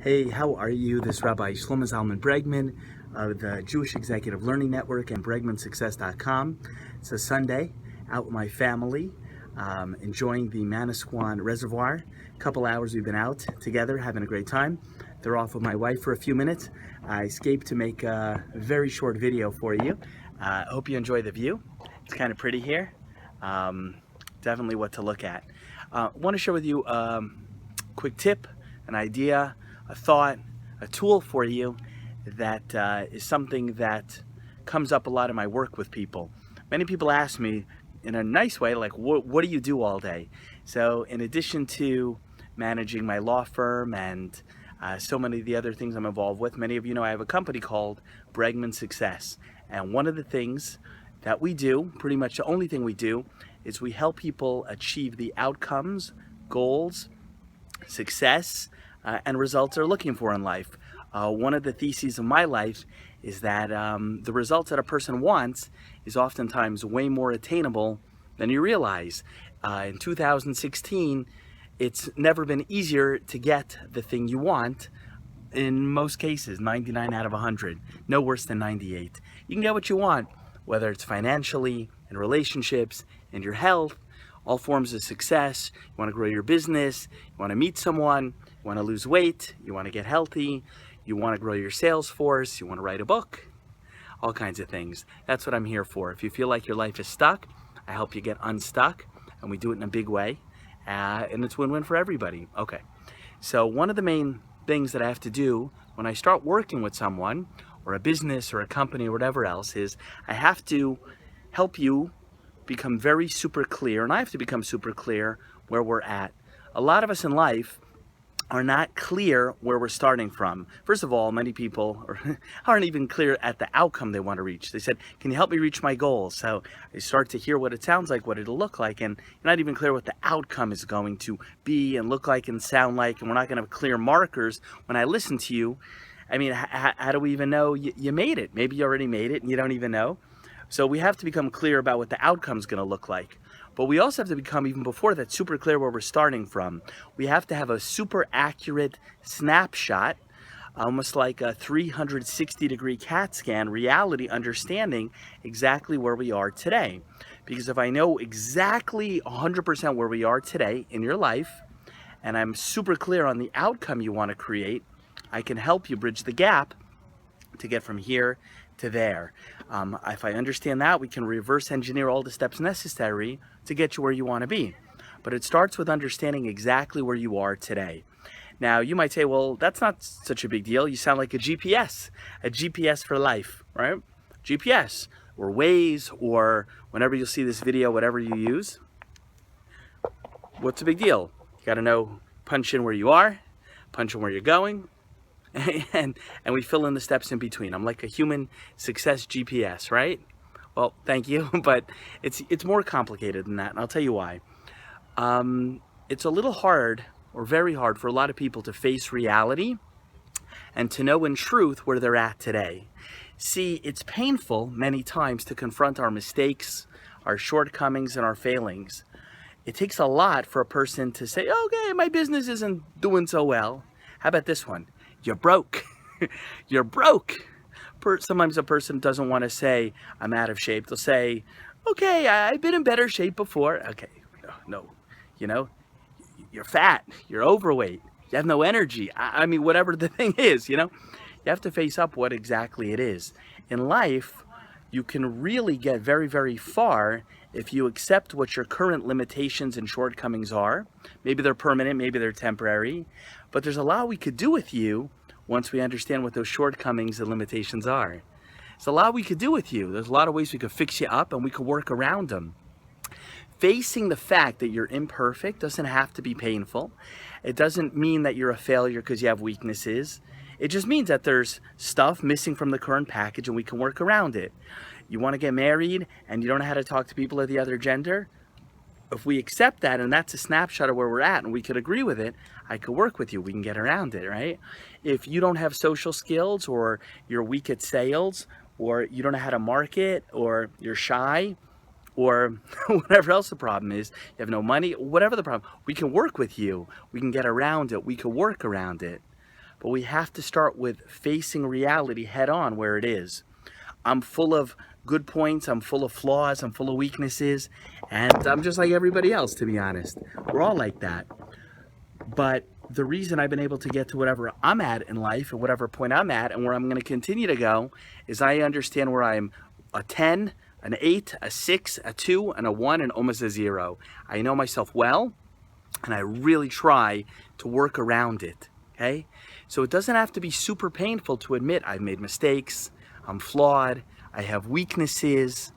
Hey, how are you? This is Rabbi Shlomo Zalman Bregman of the Jewish Executive Learning Network and BregmanSuccess.com. It's a Sunday, out with my family, enjoying the Manasquan Reservoir. A couple hours we've been out together, having a great time. They're off with my wife for a few minutes. I escaped to make a very short video for you. I hope you enjoy the view. It's kind of pretty here. Definitely what to look at. I want to share with you a quick tip, an idea, a thought, a tool for you that is something that comes up a lot in my work with people. Many people ask me in a nice way, like, what do you do all day? So in addition to managing my law firm and so many of the other things I'm involved with, many of you know I have a company called Bregman Success. And one of the things that we do, pretty much the only thing we do, is we help people achieve the outcomes, goals, success, and results they're looking for in life. One of the theses of my life is that the results that a person wants is oftentimes way more attainable than you realize. In 2016, it's never been easier to get the thing you want. In most cases, 99 out of 100, no worse than 98. You can get what you want, whether it's financially, in relationships, in your health, all forms of success. You want to grow your business, you want to meet someone, you want to lose weight, you want to get healthy, you want to grow your sales force, you want to write a book, all kinds of things. That's what I'm here for. If you feel like your life is stuck, I help you get unstuck, and we do it in a big way, and it's win-win for everybody. Okay, so one of the main things that I have to do when I start working with someone, or a business, or a company, or whatever else, is I have to help you become very super clear, and I have to become super clear where we're at. A lot of us in life are not clear where we're starting from. First of all, many people aren't even clear at the outcome they want to reach. They said, can you help me reach my goals? So I start to hear what it sounds like, what it'll look like, and you're not even clear what the outcome is going to be and look like and sound like, and we're not going to have clear markers. When I listen to you, I mean, how do we even know you made it? Maybe you already made it and you don't even know. So we have to become clear about what the outcome is going to look like. But we also have to become, even before that, super clear where we're starting from. We have to have a super accurate snapshot, almost like a 360-degree CAT scan, reality understanding exactly where we are today. Because if I know exactly 100% where we are today in your life, and I'm super clear on the outcome you want to create, I can help you bridge the gap to get from here to there. If I understand that, we can reverse engineer all the steps necessary to get you where you want to be. But it starts with understanding exactly where you are today. Now, you might say, well, that's not such a big deal. You sound like a GPS for life, right? GPS, or Waze, or whenever you'll see this video, whatever you use. What's the big deal? You got to know, punch in where you are, punch in where you're going, and we fill in the steps in between. I'm like a human success GPS, right? Well, thank you, but it's more complicated than that, and I'll tell you why. It's a little hard, or very hard, for a lot of people to face reality and to know in truth where they're at today. See, it's painful many times to confront our mistakes, our shortcomings, and our failings. It takes a lot for a person to say, okay, my business isn't doing so well. How about this one? You're broke. You're broke. Sometimes a person doesn't want to say, I'm out of shape. They'll say, okay, I've been in better shape before. Okay, no, you're fat, you're overweight, you have no energy. I mean, whatever the thing is, you have to face up what exactly it is. In life, you can really get very, very far if you accept what your current limitations and shortcomings are. Maybe they're permanent, maybe they're temporary, but there's a lot we could do with you once we understand what those shortcomings and limitations are. There's a lot we could do with you. There's a lot of ways we could fix you up, and we could work around them. Facing the fact that you're imperfect doesn't have to be painful. It doesn't mean that you're a failure because you have weaknesses. It just means that there's stuff missing from the current package and we can work around it. You want to get married and you don't know how to talk to people of the other gender? If we accept that, and that's a snapshot of where we're at, and we could agree with it, I could work with you. We can get around it, right? If you don't have social skills, or you're weak at sales, or you don't know how to market, or you're shy, or whatever else the problem is, you have no money, whatever the problem, we can work with you. We can get around it. We can work around it. but we have to start with facing reality head on where it is. I'm full of good points, I'm full of flaws, I'm full of weaknesses, and I'm just like everybody else, to be honest. We're all like that. But the reason I've been able to get to whatever I'm at in life, at whatever point I'm at, and where I'm going to continue to go, is I understand where I'm a 10, an 8, a 6, a 2, and a 1, and almost a 0. I know myself well, and I really try to work around it, okay? So it doesn't have to be super painful to admit I've made mistakes, I'm flawed, I have weaknesses.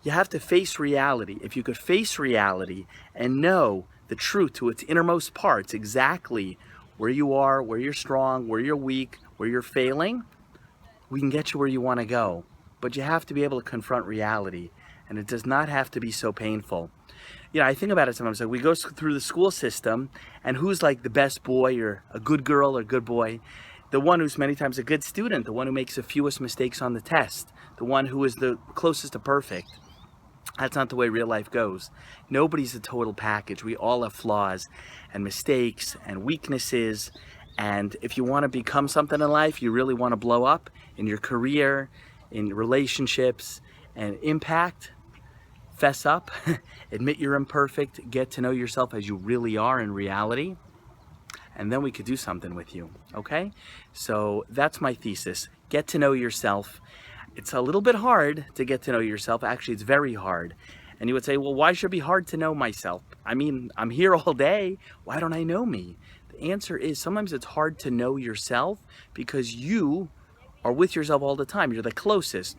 You have to face reality. If you could face reality and know the truth to its innermost parts, exactly where you are, where you're strong, where you're weak, where you're failing, we can get you where you want to go. But you have to be able to confront reality, and it does not have to be so painful. You know, I think about it sometimes, like we go through the school system, and who's like the best boy or a good girl or good boy? The one who's many times a good student, the one who makes the fewest mistakes on the test, the one who is the closest to perfect. That's not the way real life goes. Nobody's a total package. We all have flaws and mistakes and weaknesses. And if you want to become something in life, you really want to blow up in your career, in relationships, and impact, fess up, admit you're imperfect, get to know yourself as you really are in reality, and then we could do something with you, okay? So that's my thesis. Get to know yourself. It's a little bit hard to get to know yourself. Actually, it's very hard. And you would say, well, why should it be hard to know myself? I mean, I'm here all day. Why don't I know me? The answer is sometimes it's hard to know yourself because you are with yourself all the time. You're the closest.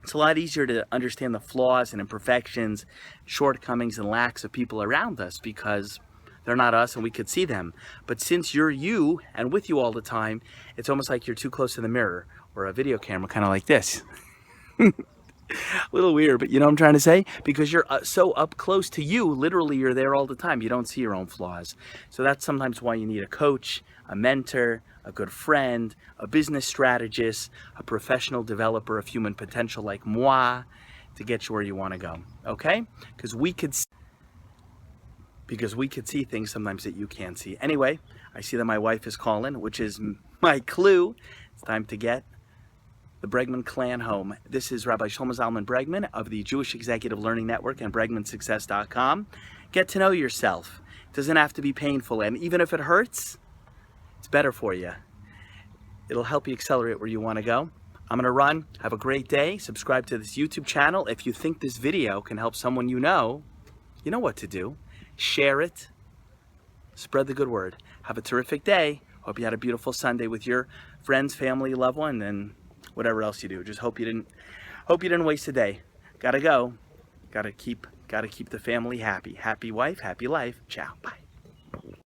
It's a lot easier to understand the flaws and imperfections, shortcomings and lacks of people around us because they're not us and we could see them. But since you're you and with you all the time, it's almost like you're too close to the mirror or a video camera, kind of like this. A little weird, but you know what I'm trying to say? Because you're so up close to you, literally you're there all the time. You don't see your own flaws. So that's sometimes why you need a coach, a mentor, a good friend, a business strategist, a professional developer of human potential like moi to get you where you want to go, okay? Because we could see things sometimes that you can't see. Anyway, I see that my wife is calling, which is my clue. It's time to get the Bregman clan home. This is Rabbi Shlomo Zalman Bregman of the Jewish Executive Learning Network and BregmanSuccess.com. Get to know yourself. It doesn't have to be painful, and even if it hurts, it's better for you. It'll help you accelerate where you want to go. I'm going to run. Have a great day. Subscribe to this YouTube channel. If you think this video can help someone you know what to do. Share it. Spread the good word. Have a terrific day. Hope you had a beautiful Sunday with your friends, family, loved one, and whatever else you do. Just hope you didn't waste a day. Gotta go. Gotta keep the family happy. Happy wife, happy life. Ciao. Bye.